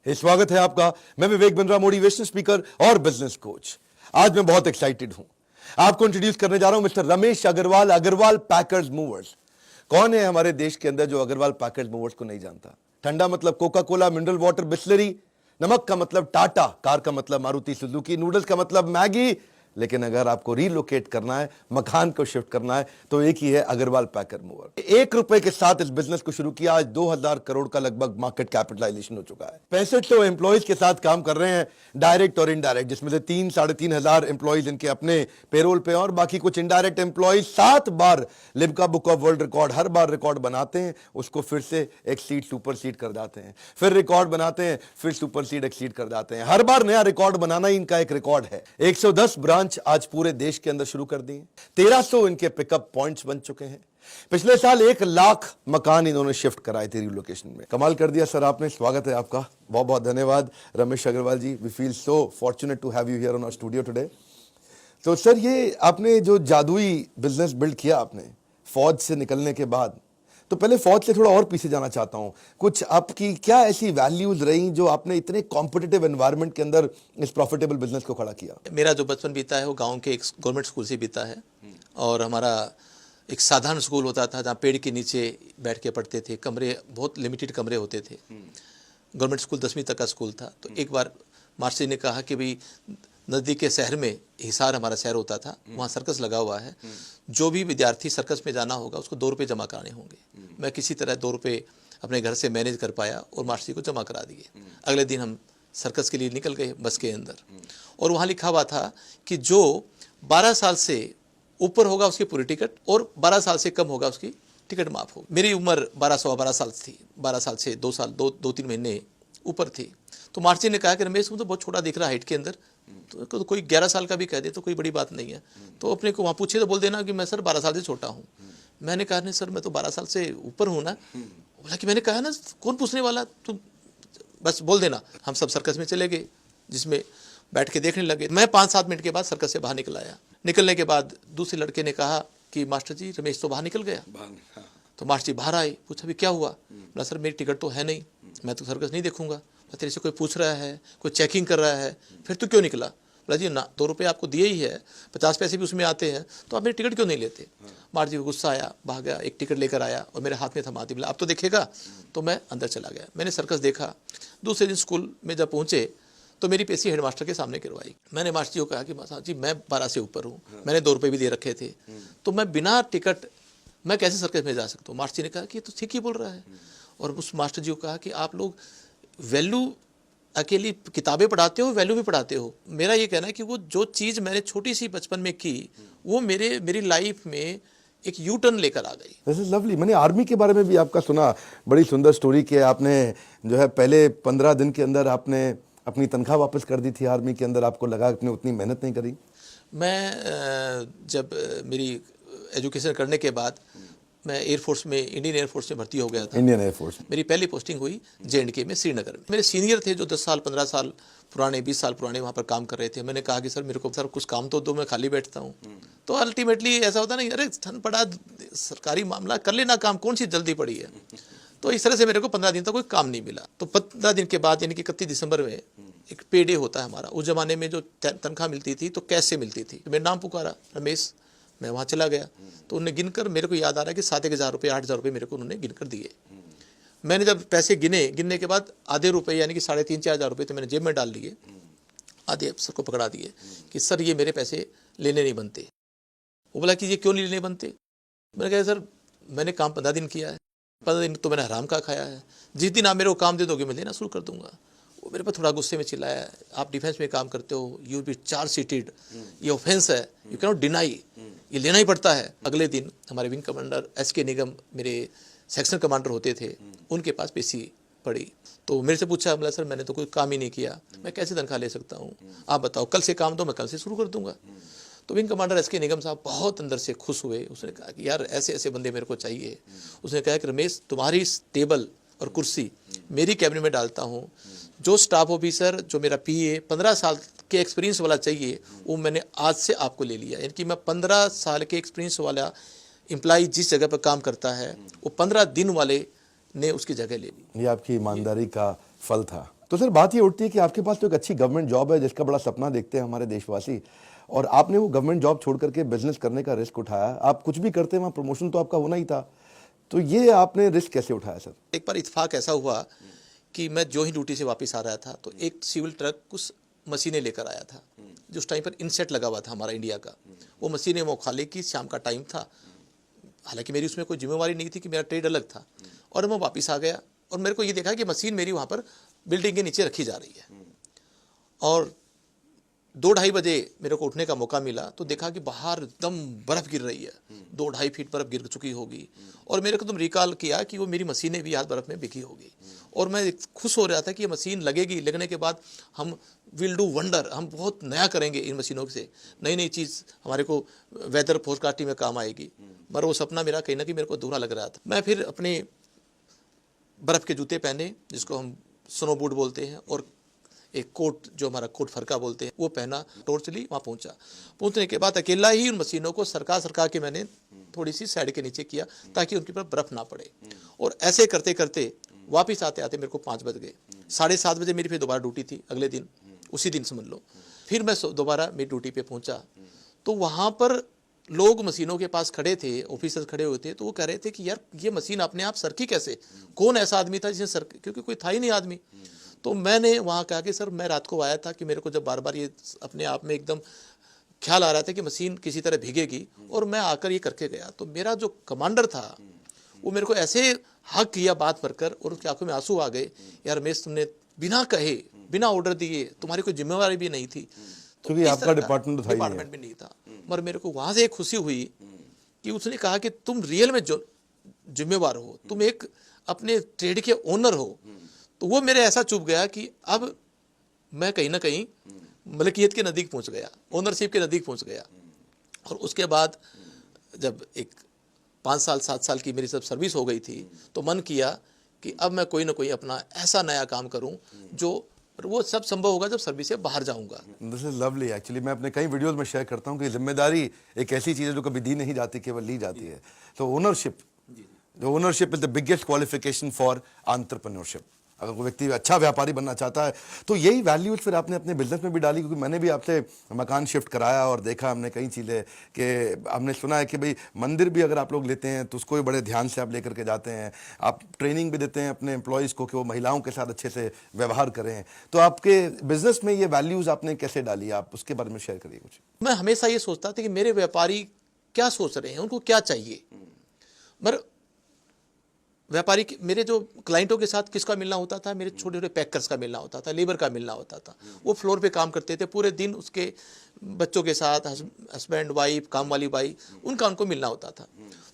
स्वागत है आपका। मैं विवेक बिंद्रा, मोटिवेशनल स्पीकर और बिजनेस कोच। आज मैं बहुत एक्साइटेड हूं। आपको इंट्रोड्यूस करने जा रहा हूं mister Ramesh Agarwal, Agarwal packers movers. कौन है हमारे देश के अंदर जो अग्रवाल पैकर्स मूवर्स को नहीं जानता? ठंडा मतलब Coca Cola, mineral water, Bisleri. नमक का मतलब टाटा, कार का मतलब मारुति सुजुकी, नूडल्स का मतलब मैगी। लेकिन अगर आपको रीलोकेट करना है, मकान को शिफ्ट करना है, तो एक ही है, अग्रवाल पैकर मूवर। 1 रुपए के साथ इस बिजनेस को शुरू किया। आज 2000 करोड़ का लगभग मार्केट कैपिटलाइजेशन हो चुका है। 6500 एम्प्लॉइज के साथ काम कर रहे हैं, डायरेक्ट और इनडायरेक्ट, जिसमें से 3-3.5 हजार एम्प्लॉइज इनके अपने पेरोल पे और बाकी कुछ indirect employees. 7 bar Limca book of world record, her bar record बनाते हैं, उसको फिर से एक्सीड सुपरसीड कर जाते हैं, फिर रिकॉर्ड बनाते हैं, फिर सुपरसीड एक्सीड कर जाते हैं। हर बार नया रिकॉर्ड बनाना ही इनका एक रिकॉर्ड है। 110 ब्रांच आज पूरे देश के अंदर शुरू कर दिए। 1300 इनके पिकअप पॉइंट्स बन चुके हैं। पिछले साल 1 लाख मकान इन्होंने शिफ्ट कराए थे रिलोकेशन में। कमाल कर दिया सर आपने। स्वागत है आपका, बहुत बहुत धन्यवाद Ramesh Agarwal ji. We feel so fortunate to have you here on our studio today. तो सर, ये आपने जो जादुई बिजनेस बिल्ड किया आपने फौज से निकलने के बाद, तो पहले फौज से थोड़ा और पीछे जाना चाहता हूं। कुछ आपकी क्या ऐसी वैल्यूज रही जो आपने इतने कॉम्पिटिटिव एनवायरनमेंट के अंदर इस प्रॉफिटेबल बिजनेस को खड़ा किया? मेरा जो बचपन बीता है वो गांव के एक गवर्नमेंट स्कूल से बीता है। और हमारा एक साधारण स्कूल होता था जहाँ पेड़ के नीचे बैठ के पढ़ते थे। कमरे, बहुत लिमिटेड कमरे होते थे। गवर्नमेंट स्कूल 10वीं तक का स्कूल था। तो एक बार मास्टर ने कहा कि भाई नज़दीक के शहर में, हिसार हमारा शहर होता था, वहाँ सर्कस लगा हुआ है, जो भी विद्यार्थी सर्कस में जाना होगा उसको 2 रुपये जमा कराने होंगे। मैं किसी तरह 2 रुपये अपने घर से मैनेज कर पाया और मास्टर जी को जमा करा दिए। अगले दिन हम सर्कस के लिए निकल गए बस के अंदर, और वहाँ लिखा हुआ था कि जो 12 साल से ऊपर होगा उसकी पूरी टिकट, और 12 साल से कम होगा उसकी टिकट माफ होगी। मेरी उम्र 12 साल थी। 12 साल से 2-3 महीने ऊपर थी। तो मास्टर जी ने कहा कि रमेश, तुम तो बहुत छोटा दिख रहा है हाइट के अंदर, तो कोई 11 साल का भी कह दे तो कोई बड़ी बात नहीं है। तो अपने को वहाँ पूछे तो बोल देना कि मैं सर 12 साल से छोटा हूँ। मैंने कहा नहीं सर, मैं तो 12 साल से ऊपर हूँ ना। बोला कि मैंने कहा ना, कौन पूछने वाला, तुम बस बोल देना। हम सब सर्कस में चले गए, जिसमें बैठ के देखने लगे। मैं 5-7 मिनट के बाद सर्कस से बाहर निकल आया। निकलने के बाद दूसरे लड़के ने कहा कि मास्टर जी, रमेश तो बाहर निकल गया। तो मास्टर जी बाहर आए, पूछा भी क्या हुआ? बोला सर, मेरी टिकट तो है नहीं, मैं तो सर्कस नहीं देखूंगा। तेरे से कोई पूछ रहा है, कोई चेकिंग कर रहा है, फिर तू क्यों निकला? बोला जी ना, 2 रुपये आपको दिए ही है, 50 पैसे भी उसमें आते हैं, तो आप मेरी टिकट क्यों नहीं लेते? मास्टर जी को गुस्सा आया, भाग गया, एक टिकट लेकर आया और मेरे हाथ में थमा दी। बोला अब तो देखेगा। तो मैं अंदर चला गया। मैंने सर्कस देखा। दूसरे दिन स्कूल में जब पहुँचे तो मेरी पेशी हेडमास्टर के सामने करवाई। मैंने मास्टर जी को कहा कि मास्टर जी, मैं 12 से ऊपर हूँ, मैंने 2 रुपये भी दे रखे थे, तो मैं बिना टिकट मैं कैसे सर्कस में जा सकता हूँ? मास्टर जी ने कहा कि तो ठीक ही बोल रहा है। और उस मास्टर जी को कहा कि आप लोग वैल्यू अकेली किताबें पढ़ाते हो, वैल्यू भी पढ़ाते हो। मेरा ये कहना है कि वो जो चीज़ मैंने छोटी सी बचपन में की, वो मेरी लाइफ में एक यू टर्न लेकर आ गई। This is lovely. मैंने आर्मी के बारे में भी आपका सुना, बड़ी सुंदर स्टोरी की। आपने जो है पहले 15 दिन के अंदर आपने अपनी तनख्वाह वापस कर दी थी आर्मी के अंदर। आपको लगा आपने उतनी मेहनत नहीं करी? मैं जब मेरी एजुकेशन करने के बाद मैं एयरफोर्स में, इंडियन एयरफोर्स में भर्ती हो गया था। Indian air force. मेरी पहली पोस्टिंग हुई J&K में, श्रीनगर में। मेरे सीनियर थे जो 10 साल 15 साल पुराने, 20 साल पुराने वहाँ पर काम कर रहे थे। मैंने कहा कि सर मेरे को सर कुछ काम तो दो, मैं खाली बैठता हूँ। तो अल्टीमेटली ऐसा होता नहीं, अरे ठंड पड़ा, सरकारी मामला कर लेना काम, कौन सी जल्दी पड़ी है। तो इस तरह से मेरे को 15 दिन तक कोई काम नहीं मिला। तो 15 दिन के बाद, यानी कि 31 दिसंबर में एक पे डे होता है हमारा। उस जमाने में जो तनख्वाह मिलती थी तो कैश से मिलती थी। मेरा नाम पुकारा, रमेश। मैं वहाँ चला गया तो उन्होंने गिनकर, मेरे को याद आ रहा है कि 7-1000 रुपये, 8000 रुपये मेरे को उन्होंने गिनकर दिए। मैंने जब पैसे गिनने के बाद आधे रुपये, यानी कि 3,500-4 हज़ार रुपये तो मैंने जेब में डाल लिए। आधे अफसर को पकड़ा दिए कि सर ये मेरे पैसे लेने नहीं बनते। वो बोला कि ये क्यों नहीं लेने बनते? मैंने कहा सर मैंने काम 15 दिन किया है, 15 दिन तो मैंने हराम का खाया है, जिस दिन आप मेरे को काम दे दोगे मैं लेना शुरू कर दूंगा। वो मेरे पर थोड़ा गुस्से में चिल्लाया, आप डिफेंस में काम करते हो, यू बी चार्ज सीटेड, ये ऑफेंस है, यू कैन नॉट डिनाई, ये लेना ही पड़ता है। अगले दिन हमारे विंग कमांडर SK निगम, मेरे सेक्शन कमांडर होते थे, उनके पास पेशी पड़ी। तो मेरे से पूछा, बोला सर मैंने तो कोई काम ही नहीं किया, मैं कैसे तनख्वाह ले सकता हूँ? आप बताओ, कल से काम दो, मैं कल से शुरू कर दूंगा। तो विंग कमांडर SK निगम साहब बहुत अंदर से खुश हुए। उसने कहा कि यार ऐसे ऐसे बंदे मेरे को चाहिए। उसने कहा कि रमेश, तुम्हारी टेबल और कुर्सी मेरी कैबिनेट में डालता हूँ। जो स्टाफ ऑफिसर, जो मेरा PA 15 साल के एक्सपीरियंस वाला चाहिए, वो मैंने आज से आपको ले लिया। यानी कि मैं 15 साल के एक्सपीरियंस वाला एम्प्लॉई जिस जगह पर काम करता है, वो 15 दिन वाले ने उसकी जगह ले ली। ये आपकी ईमानदारी का फल था। तो सर बात ये उठती है कि आपके पास तो एक अच्छी गवर्नमेंट जॉब है जिसका बड़ा सपना देखते हैं हमारे देशवासी, और आपने वो गवर्नमेंट जॉब छोड़ करके बिजनेस करने का रिस्क उठाया। आप कुछ भी करते वहाँ प्रमोशन तो आपका होना ही था, तो ये आपने रिस्क कैसे उठाया सर? एक बार इत्तेफाक ऐसा हुआ कि मैं जो ही ड्यूटी से वापस आ रहा था तो एक सिविल ट्रक कुछ मशीनें लेकर आया था, जो उस टाइम पर इनसेट लगा हुआ था हमारा इंडिया का। वो मशीनें मोखाले की, शाम का टाइम था, हालांकि मेरी उसमें कोई जिम्मेवारी नहीं थी कि मेरा ट्रेड अलग था। और मैं वापस आ गया और मेरे को ये देखा कि मशीन मेरी वहाँ पर बिल्डिंग के नीचे रखी जा रही है। और 2-2:30 बजे मेरे को उठने का मौका मिला तो देखा कि बाहर एकदम बर्फ़ गिर रही है, 2-2.5 फीट बर्फ़ गिर चुकी होगी। और मेरे को तुम रिकॉल किया कि वो मेरी मशीनें भी आज बर्फ़ में बिकी होगी। और मैं खुश हो रहा था कि ये मशीन लगेगी, लगने के बाद हम विल डू वंडर, हम बहुत नया करेंगे इन मशीनों से, नई नई चीज़ हमारे को वेदर फोरकास्टिंग में काम आएगी। मगर वो सपना मेरा कहीं ना कहीं मेरे को अधूरा लग रहा था। मैं फिर अपने बर्फ़ के जूते पहने, जिसको हम स्नो बूट बोलते हैं, और एक कोट जो हमारा कोट फरका बोलते हैं वो पहना, टॉर्च ली, वहाँ पहुँचा। पहुँचने के बाद अकेला ही उन मशीनों को सरका के मैंने थोड़ी सी साइड के नीचे किया ताकि उनके ऊपर बर्फ़ ना पड़े। और ऐसे करते करते वापस आते आते मेरे को 5 बज गए। 7:30 बजे मेरी फिर दोबारा ड्यूटी थी अगले दिन, उसी दिन समझ लो। फिर मैं दोबारा मेरी ड्यूटी पे पहुँचा तो वहाँ पर लोग मशीनों के पास खड़े थे, ऑफिसर्स खड़े हुए थे। तो वो कह रहे थे कि यार ये मशीन अपने आप सरकी कैसे, कौन ऐसा आदमी था जिसने सर, क्योंकि कोई था ही नहीं आदमी। तो मैंने वहाँ कहा कि सर मैं रात को आया था कि मेरे को जब बार बार ये अपने आप में एकदम ख्याल आ रहा था कि मशीन किसी तरह भीगेगी, और मैं आकर ये करके गया। तो मेरा जो कमांडर था वो मेरे को ऐसे हक किया बात भरकर, और उसकी आंखों में आंसू आ गए, यार रमेश तुमने बिना कहे, बिना ऑर्डर दिए, तुम्हारी कोई जिम्मेवारी भी नहीं थी, क्योंकि आपका डिपार्टमेंट भी नहीं था। मगर मेरे को वहाँ से एक खुशी हुई कि उसने कहा कि तुम रियल में जो जिम्मेवार हो, तुम एक अपने ट्रेड के ओनर हो। तो वो मेरे ऐसा चुभ गया कि अब मैं कहीं ना कहीं मलकियत के नज़दीक पहुंच गया, ओनरशिप के नज़दीक पहुंच गया। और उसके बाद जब एक 5 साल 7 साल की मेरी सब सर्विस हो गई थी तो मन किया कि अब मैं कोई ना कोई अपना ऐसा नया काम करूं जो, वो सब संभव होगा जब सर्विस से बाहर जाऊंगा। This is lovely. एक्चुअली मैं अपने कई वीडियोस में शेयर करता हूं कि जिम्मेदारी एक ऐसी चीज़ है जो कभी दी नहीं जाती, केवल ली जाती है। तो ओनरशिप, जो ownership is the biggest qualification for entrepreneurship. अगर कोई व्यक्ति अच्छा व्यापारी बनना चाहता है तो यही वैल्यूज फिर आपने अपने बिजनेस में भी डाली, क्योंकि मैंने भी आपसे मकान शिफ्ट कराया और देखा हमने कई चीज़ें कि हमने सुना है कि भाई मंदिर भी अगर आप लोग लेते हैं तो उसको भी बड़े ध्यान से आप लेकर के जाते हैं, आप ट्रेनिंग भी देते हैं अपने एम्प्लॉयज़ को कि वो महिलाओं के साथ अच्छे से व्यवहार करें। तो आपके बिजनेस में ये वैल्यूज़ आपने कैसे डाली, आप उसके बारे में शेयर करिए कुछ। मैं हमेशा ये सोचता था कि मेरे व्यापारी क्या सोच रहे हैं, उनको क्या चाहिए। मगर व्यापारी मेरे जो क्लाइंटों के साथ किसका मिलना होता था, मेरे छोटे छोटे पैकर्स का मिलना होता था, लेबर का मिलना होता था। वो फ्लोर पे काम करते थे पूरे दिन, उसके बच्चों के साथ, हस्बैंड वाइफ, काम वाली बाई, उनको मिलना होता था।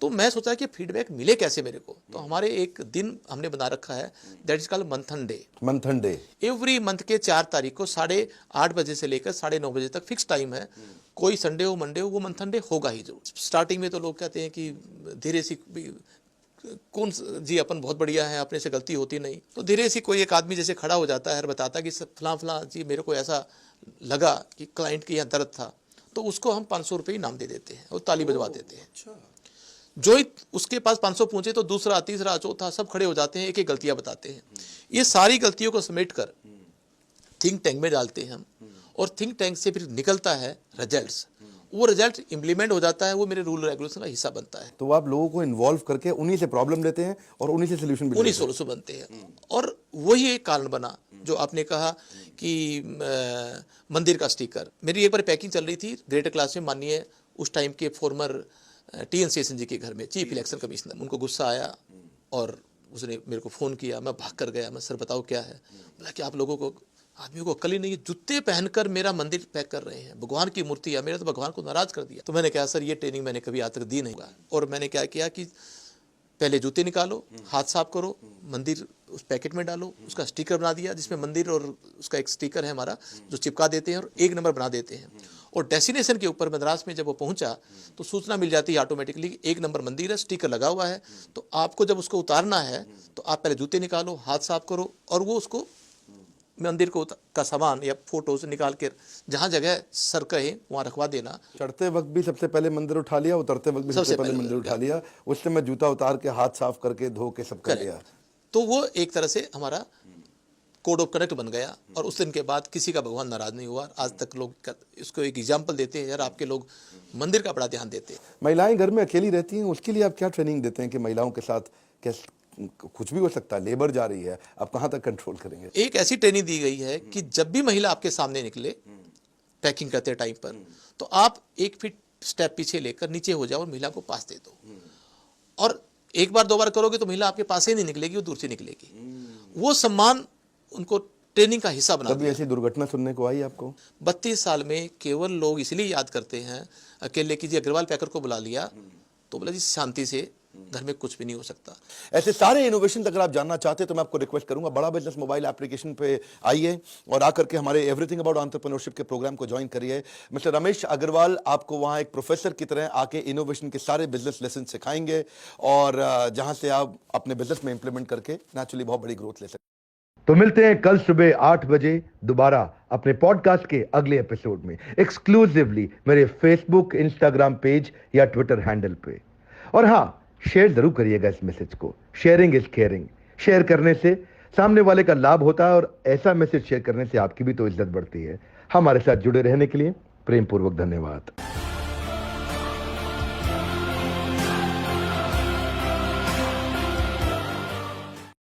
तो मैं सोचा कि फीडबैक मिले कैसे मेरे को। तो हमारे एक दिन हमने बना रखा है, दैट इज कॉल्ड मंथन डे। मंथन डे एवरी मंथ के 4 तारीख को 8:30 बजे से लेकर 9:30 बजे तक फिक्स टाइम है। कोई संडे हो मंडे हो, वो मंथन डे होगा ही जरूर। स्टार्टिंग में तो लोग कहते हैं कि धीरे सी, कौन जी अपन बहुत बढ़िया है, अपने से गलती होती नहीं। तो धीरे से कोई एक आदमी जैसे खड़ा हो जाता है और बताता कि फलां फलां जी मेरे को ऐसा लगा कि क्लाइंट के यहाँ दर्द था, तो उसको हम 500 रुपये इनाम दे देते हैं और ताली बजवा देते हैं। जो ही उसके पास 500 पहुंचे तो दूसरा, तीसरा, चौथा सब खड़े हो जाते हैं, एक एक गलतियां बताते हैं। ये सारी गलतियों को समेट कर थिंक टैंक में डालते हैं हम, और थिंक टैंक से फिर निकलता है रिजल्ट्स। वो रिजल्ट इम्प्लीमेंट हो जाता है, वो मेरे रूल रेगुलेशन का हिस्सा बनता है। तो आप लोगों को इन्वॉल्व करके उन्हीं से प्रॉब्लम लेते हैं और उन्हीं से सोल्यूशन भी, उन्हीं सोल्यूशन बनते हैं। और वही एक कारण बना जो आपने कहा कि मंदिर का स्टिकर। मेरी एक बार पैकिंग चल रही थी ग्रेटर क्लास में, माननीय उस टाइम के फॉर्मर TN शेषन जी के घर में, चीफ इलेक्शन कमिश्नर। उनको गुस्सा आया और उसने मेरे को फ़ोन किया। मैं भाग कर गया, मैं सर बताओ क्या है। बोला कि आप लोगों को, आदमियों को अक्ल ही नहीं है, जूते पहनकर मेरा मंदिर पैक कर रहे हैं, भगवान की मूर्ति है, मेरे तो भगवान को नाराज कर दिया। तो मैंने कहा सर ये ट्रेनिंग मैंने कभी आज तक दी नहीं। और मैंने क्या किया कि पहले जूते निकालो, हाथ साफ करो, मंदिर उस पैकेट में डालो, उसका स्टिकर बना दिया जिसमें मंदिर और उसका एक स्टिकर है हमारा जो चिपका देते हैं और 1 नंबर बना देते हैं। और डेस्टिनेशन के ऊपर मद्रास में जब वो पहुंचा तो सूचना मिल जाती है ऑटोमेटिकली, 1 नंबर मंदिर है, स्टिकर लगा हुआ है। तो आपको जब उसको उतारना है तो आप पहले जूते निकालो, हाथ साफ करो, और वो उसको मंदिर को का सामान या फोटो से निकाल कर जहाँ जगह सर कहे वहाँ रखवा देना। चढ़ते वक्त भी सबसे पहले मंदिर उठा लिया, उतरते वक्त भी सबसे पहले मंदिर उठा लिया, उससे मैं जूता उतार के हाथ साफ करके धो के सब कर लिया। तो वो एक तरह से हमारा कोड ऑफ कंडक्ट बन गया और उस दिन के बाद किसी का भगवान नाराज नहीं हुआ। आज तक लोग इसको एक एग्जाम्पल देते हैं, यार आपके लोग मंदिर का बड़ा ध्यान देते हैं। महिलाएं घर में अकेली रहती हैं, उसके लिए आप क्या ट्रेनिंग देते हैं कि महिलाओं के साथ कैसे, कुछ भी हो सकता है, लेबर जा रही है, आप कहाँ तक कंट्रोल करेंगे? एक ऐसी ट्रेनिंग दी गई है कि जब भी महिला आपके सामने निकले पैकिंग करते टाइम पर, तो आप 1 फीट स्टेप पीछे लेकर नीचे हो जाओ और महिला को पास दे दो। और एक बार 2 बार करोगे तो महिला आपके पास ही नहीं निकलेगी, वो दूर से निकलेगी। वो सम्मान उनको ट्रेनिंग का हिस्सा बना कभी ऐसी दुर्घटना सुनने को आई आपको? 32 साल में केवल लोग इसलिए याद करते हैं अकेले की जी अग्रवाल पैकर को बुला लिया तो बोला जी शांति से घर में कुछ भी नहीं हो सकता। ऐसे सारे इनोवेशन अगर आप जानना चाहते हैं तो मैं आपको रिक्वेस्ट करूंगा, बड़ा बिजनेस मोबाइल एप्लीकेशन पे आइए और आकर के हमारे एवरीथिंग अबाउट एंटरप्रेन्योरशिप के प्रोग्राम को ज्वाइन करिए। मिस्टर रमेश अग्रवाल आपको वहां एक प्रोफेसर की तरह आके इनोवेशन के सारे बिजनेस लेसन सिखाएंगे और जहां से आप अपने बिजनेस में इंप्लीमेंट करके नेचुरली बहुत बड़ी ग्रोथ ले सकते। तो मिलते हैं कल सुबह 8 बजे दोबारा अपने पॉडकास्ट के अगले एपिसोड में, एक्सक्लूसिवली मेरे फेसबुक, इंस्टाग्राम पेज या ट्विटर हैंडल पे। और हाँ, शेयर जरूर करिएगा इस मैसेज को। Sharing is caring. शेयर करने से सामने वाले का लाभ होता है और ऐसा मैसेज शेयर करने से आपकी भी तो इज्जत बढ़ती है। हमारे साथ जुड़े रहने के लिए प्रेम पूर्वक धन्यवाद।